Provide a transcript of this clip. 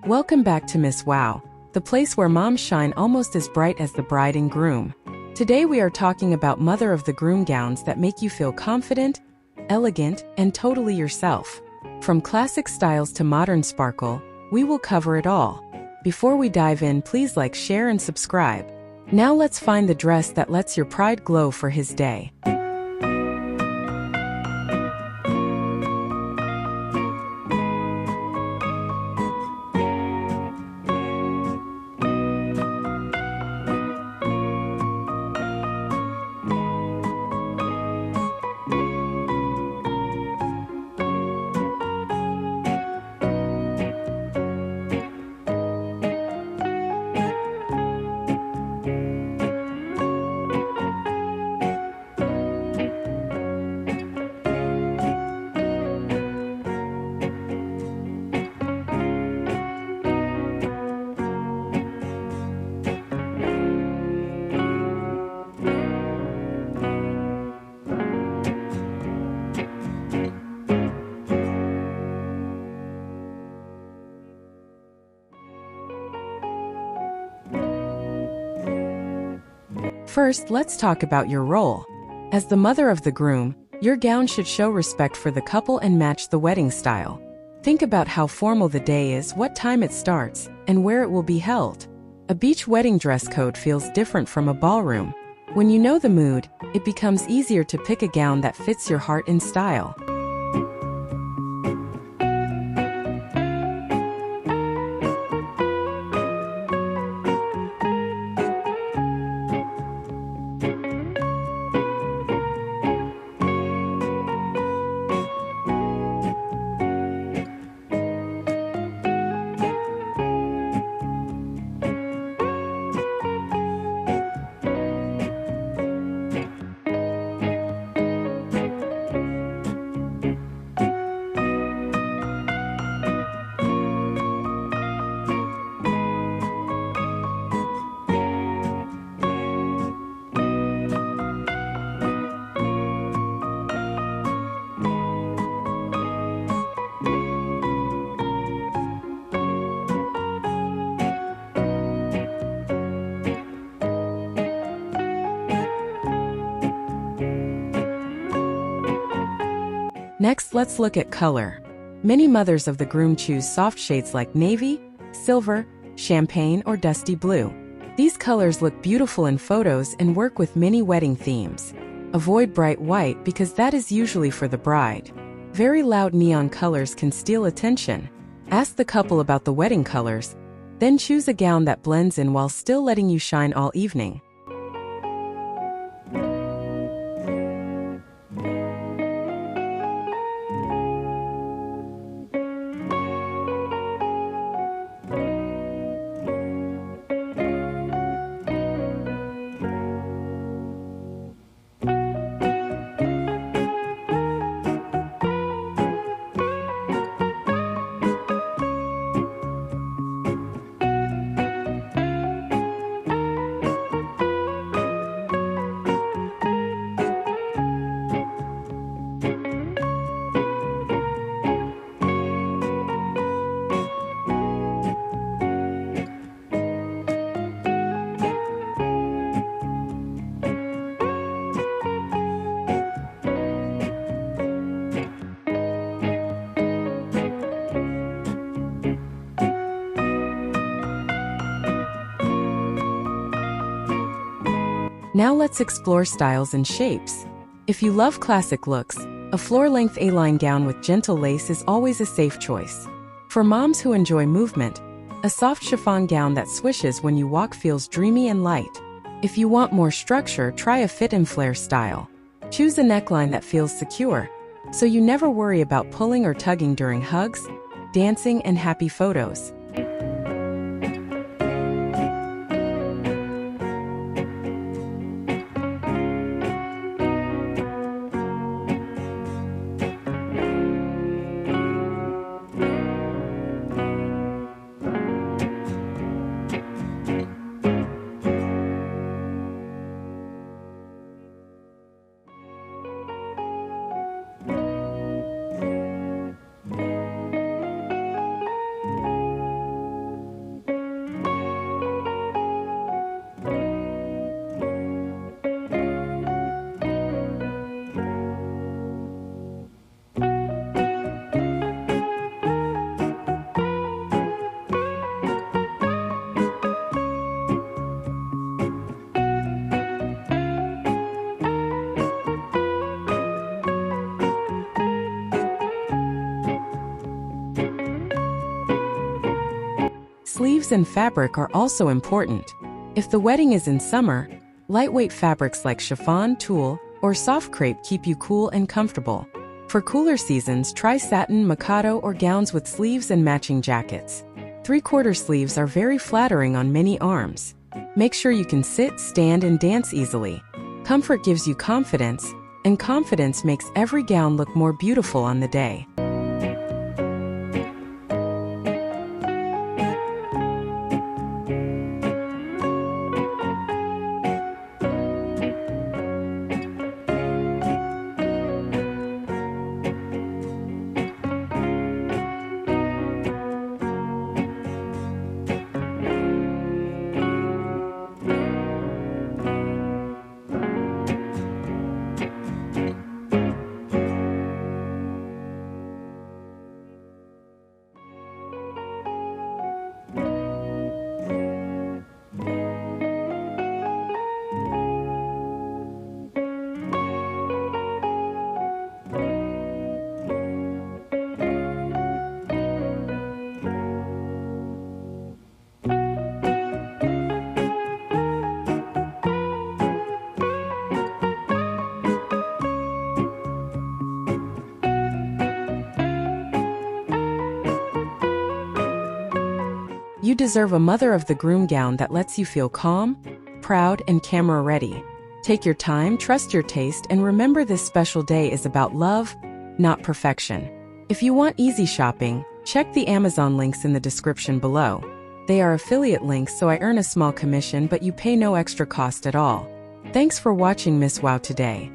Welcome back to Miss Wow, the place where moms shine almost as bright as the bride and groom. Today we are talking about mother of the groom gowns that make you feel confident, elegant, and totally yourself. From classic styles to modern sparkle, we will cover it all. Before we dive in, please like, share, and subscribe. Now let's find the dress that lets your pride glow for his day. First, let's talk about your role. As the mother of the groom, your gown should show respect for the couple and match the wedding style. Think about how formal the day is, what time it starts, and where it will be held. A beach wedding dress code feels different from a ballroom. When you know the mood, it becomes easier to pick a gown that fits your heart and style. Next, let's look at color. Many mothers of the groom choose soft shades like navy, silver, champagne, or dusty blue. These colors look beautiful in photos and work with many wedding themes. Avoid bright white because that is usually for the bride. Very loud neon colors can steal attention. Ask the couple about the wedding colors, then choose a gown that blends in while still letting you shine all evening. Now let's explore styles and shapes. If you love classic looks, a floor-length A-line gown with gentle lace is always a safe choice. For moms who enjoy movement, a soft chiffon gown that swishes when you walk feels dreamy and light. If you want more structure, try a fit and flare style. Choose a neckline that feels secure, so you never worry about pulling or tugging during hugs, dancing, and happy photos. sleeves and fabric are also important. If the wedding is in summer, lightweight fabrics like chiffon, tulle, or soft crepe keep you cool and comfortable. For cooler seasons, try satin, mikado, or gowns with sleeves and matching jackets. Three-quarter sleeves are very flattering on many arms. Make sure you can sit, stand, and dance easily. Comfort gives you confidence, and confidence makes every gown look more beautiful on the day. You deserve a mother of the groom gown that lets you feel calm, proud, and camera ready. Take your time, trust your taste, and remember this special day is about love, not perfection. If you want easy shopping, check the Amazon links in the description below. They are affiliate links, so I earn a small commission, but you pay no extra cost at all. Thanks for watching Miss Wow today.